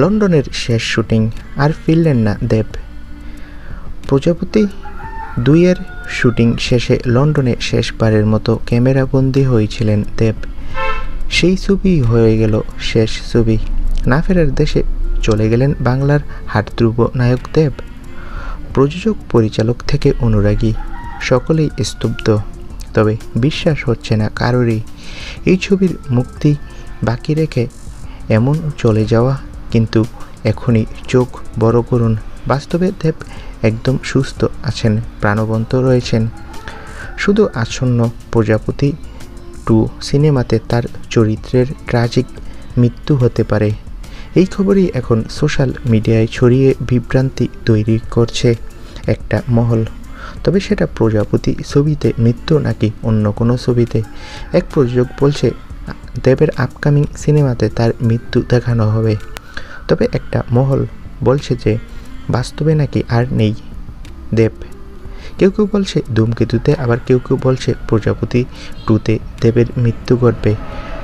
লন্ডনের শেষ শুটিং আর ফিরলেন না দেব। প্রজাপতি 2-এর শুটিং শেষে লন্ডনে শেষবারের মতো ক্যামেরাবন্দী হয়েছিলেন দেব। সেই ছবি হয়ে গেল শেষ ছবি। না ফেরার দেশে চলে গেলেন বাংলার হাটধ্রুব নায়ক দেব। প্রযোজক পরিচালক থেকে অনুরাগী সকলেই স্তব্ধ, তবে বিশ্বাস হচ্ছে না কারোরই এই ছবির মুক্তি বাকি রেখে এমন চলে যাওয়া। কিন্তু এখনই চোখ বড় করুন, বাস্তবে দেব একদম সুস্থ আছেন, প্রাণবন্ত রয়েছেন। শুধু আসন্ন প্রজাপতি 2 সিনেমাতে তার চরিত্রের ট্র্যাজিক মৃত্যু হতে পারে, এই খবরই এখন সোশ্যাল মিডিয়ায় ছড়িয়ে বিভ্রান্তি তৈরি করছে একটা মহল। তবে সেটা প্রজাপতি ছবিতে মৃত্যু নাকি অন্য কোনো ছবিতে। এক প্রযোজক বলছে দেবের আপকামিং সিনেমাতে তার মৃত্যু দেখানো হবে, তবে একটা মহল বলছে যে বাস্তবে নাকি আর নেই দেব। কেউ কেউ বলছে ধূমকেতুতে, আবার কেউ কেউ বলছে প্রজাপতি 2তে দেবের মৃত্যু ঘটবে।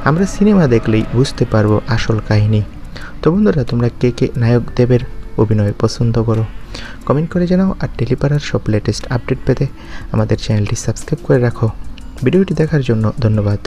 আমরা সিনেমা দেখলেই বুঝতে পারবো আসল কাহিনী। তো বন্ধুরা, তোমরা কে কে নায়ক দেবের অভিনয় পছন্দ করো কমেন্ট করে জানাও। আর টেলিপাড়ার সব লেটেস্ট আপডেট পেতে আমাদের চ্যানেলটি সাবস্ক্রাইব করে রাখো। ভিডিওটি দেখার জন্য ধন্যবাদ।